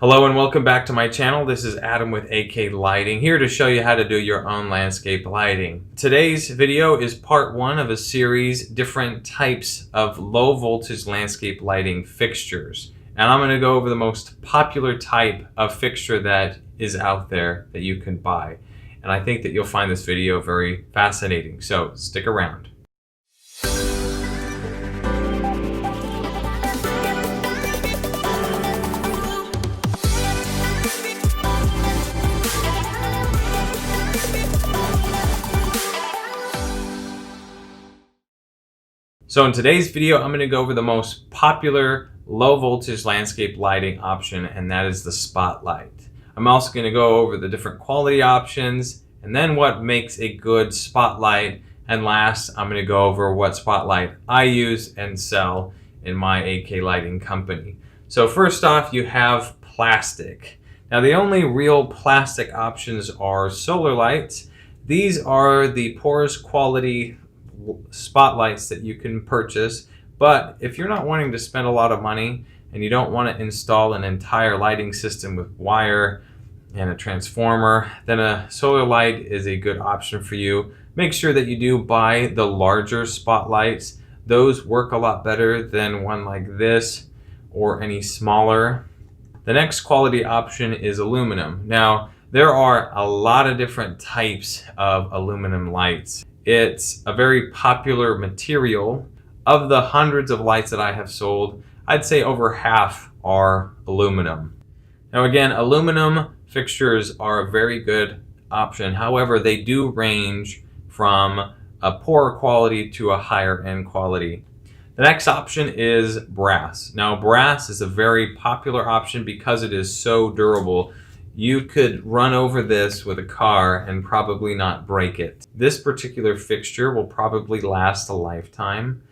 Hello and welcome back to my channel. This is Adam with AK Lighting, here to show you how to do your own landscape lighting. Today's video is part one of a series, different types of low voltage landscape lighting fixtures. And I'm going to go over the most popular type of fixture that is out there that you can buy. And I think that you'll find this video very fascinating, so stick around. So in today's video, I'm going to go over the most popular low voltage landscape lighting option, and that is the spotlight. I'm also going to go over the different quality options and then what makes a good spotlight. And last, I'm going to go over what spotlight I use and sell in my AK lighting company. So first off, you have plastic. Now the only real plastic options are solar lights. These are the poorest quality spotlights that you can purchase, but if you're not wanting to spend a lot of money and you don't want to install an entire lighting system with wire and a transformer, then a solar light is a good option for you. Make sure that you do buy the larger spotlights. Those work a lot better than one like this or any smaller. The next quality option is aluminum. Now there are a lot of different types of aluminum lights. It's a very popular material. Of the hundreds of lights that I have sold, I'd say over half are aluminum. Now again, aluminum fixtures are a very good option. However, they do range from a poorer quality to a higher end quality. The next option is brass. Now brass is a very popular option because it is so durable. You could run over this with a car and probably not break it. This particular fixture will probably last a lifetime,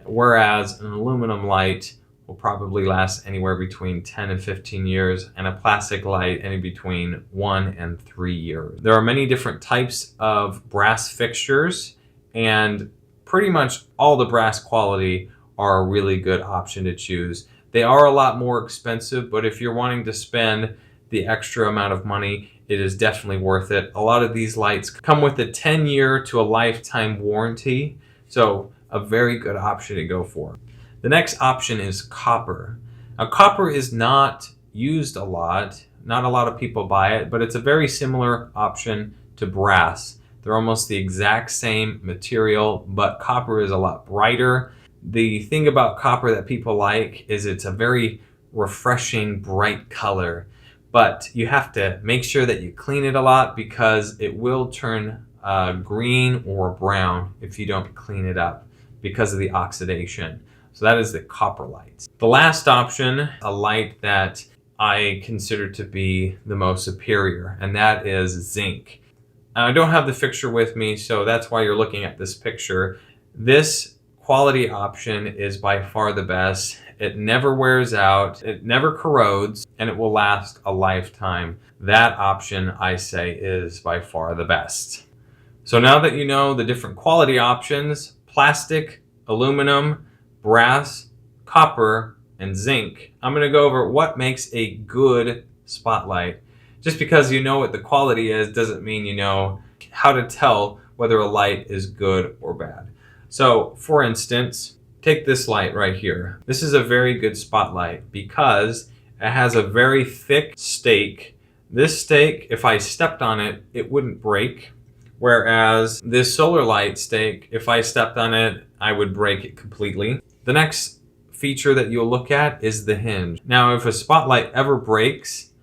whereas an aluminum light will probably last anywhere between 10 and 15 years, and a plastic light any between 1 and 3 years. There are many different types of brass fixtures, and pretty much all the brass quality are a really good option to choose. They are a lot more expensive, but if you're wanting to spend the extra amount of money, it is definitely worth it. A lot of these lights come with a 10-year to a lifetime warranty, so a very good option to go for. The next option is copper. Now copper is not used a lot. Not a lot of people buy it, but it's a very similar option to brass. They're almost the exact same material, but copper is a lot brighter. The thing about copper that people like is it's a very refreshing, bright color. But you have to make sure that you clean it a lot because it will turn green or brown if you don't clean it up because of the oxidation. So that is the copper lights. The last option, a light that I consider to be the most superior, and that is zinc. I don't have the fixture with me, so that's why you're looking at this picture. This quality option is by far the best. It never wears out, it never corrodes, and it will last a lifetime. That option, I say, is by far the best. So now that you know the different quality options, plastic, aluminum, brass, copper, and zinc, I'm going to go over what makes a good spotlight. Just because you know what the quality is doesn't mean you know how to tell whether a light is good or bad. So, for instance, take this light right here. This is a very good spotlight because it has a very thick stake. This stake, if I stepped on it, it wouldn't break. Whereas this solar light stake, if I stepped on it, I would break it completely. The next feature that you'll look at is the hinge. Now, if a spotlight ever breaks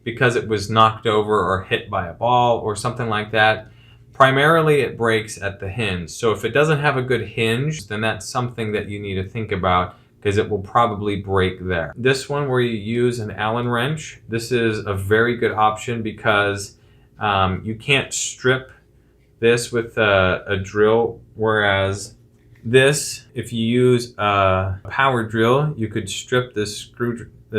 because it was knocked over or hit by a ball or something like that, primarily it breaks at the hinge. So if it doesn't have a good hinge, then that's something that you need to think about because it will probably break there. This one where you use an Allen wrench, this is a very good option because you can't strip this with a drill, whereas this, if you use a power drill, you could strip this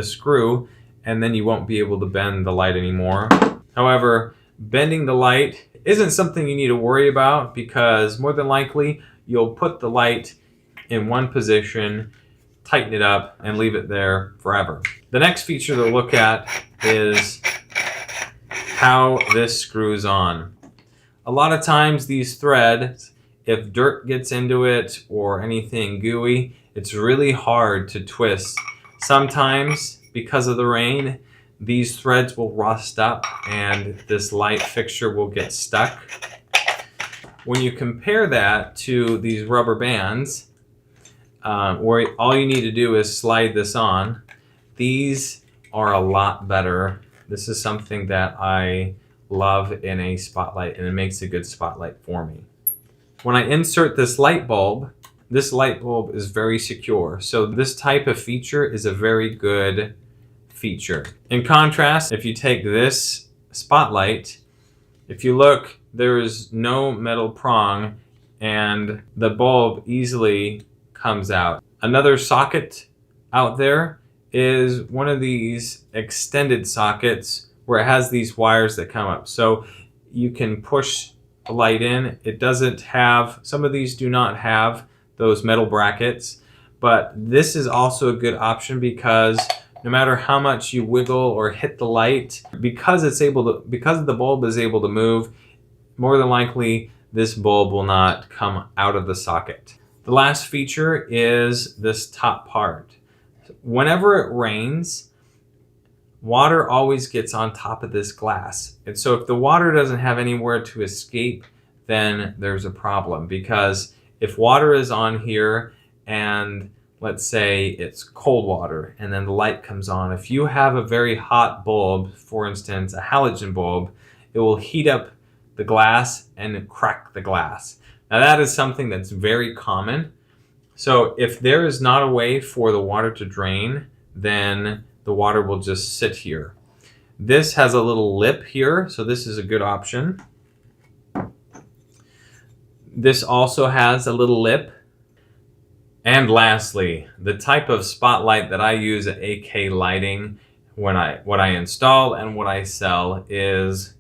screw and then you won't be able to bend the light anymore. However, bending the light isn't something you need to worry about because more than likely you'll put the light in one position, tighten it up, and leave it there forever. The next feature to look at is how this screws on. A lot of times these threads, if dirt gets into it or anything gooey, it's really hard to twist. Sometimes, because of the rain, these threads will rust up and this light fixture will get stuck. When you compare that to these rubber bands, where all you need to do is slide this on, these are a lot better. This is something that I love in a spotlight, and it makes a good spotlight for me. When I insert this light bulb is very secure. So this type of feature is a very good feature. In contrast, if you take this spotlight, if you look, there is no metal prong and the bulb easily comes out. Another socket out there is one of these extended sockets where it has these wires that come up. So you can push the light in. It doesn't have, some of these do not have those metal brackets, but this is also a good option because no matter how much you wiggle or hit the light, because the bulb is able to move, more than likely this bulb will not come out of the socket. The last feature is this top part. Whenever it rains, water always gets on top of this glass. And so if the water doesn't have anywhere to escape, then there's a problem, because if water is on here and let's say it's cold water and then the light comes on, if you have a very hot bulb, for instance, a halogen bulb, it will heat up the glass and crack the glass. Now that is something that's very common. So if there is not a way for the water to drain, then the water will just sit here. This has a little lip here, so this is a good option. This also has a little lip. And lastly, the type of spotlight that I use at AK Lighting, what I install and what I sell, is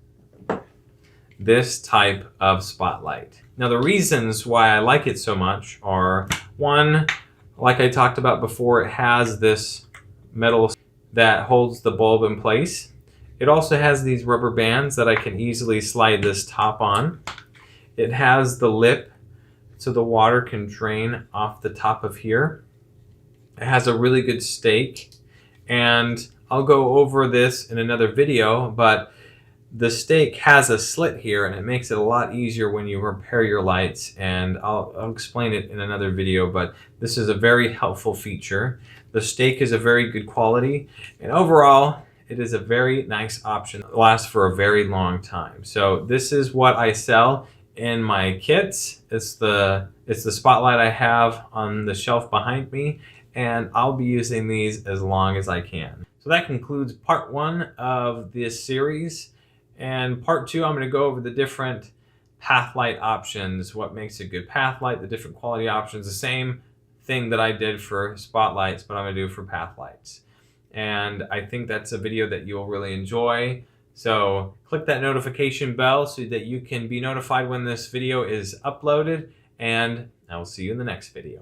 this type of spotlight. Now the reasons why I like it so much are, one, like I talked about before, it has this metal that holds the bulb in place. It also has these rubber bands that I can easily slide this top on. It has the lip so the water can drain off the top of here. It has a really good stake, and I'll go over this in another video, but the stake has a slit here and it makes it a lot easier when you repair your lights, and I'll explain it in another video, but this is a very helpful feature. The stake is a very good quality, and overall it is a very nice option. It lasts for a very long time. So this is what I sell in my kits. It's the spotlight I have on the shelf behind me, and I'll be using these as long as I can. So that concludes part 1 of this series. And part 2, I'm going to go over the different path light options, what makes a good path light, the different quality options, the same thing that I did for spotlights, but I'm going to do for path lights. And I think that's a video that you'll really enjoy. So click that notification bell so that you can be notified when this video is uploaded, and I will see you in the next video.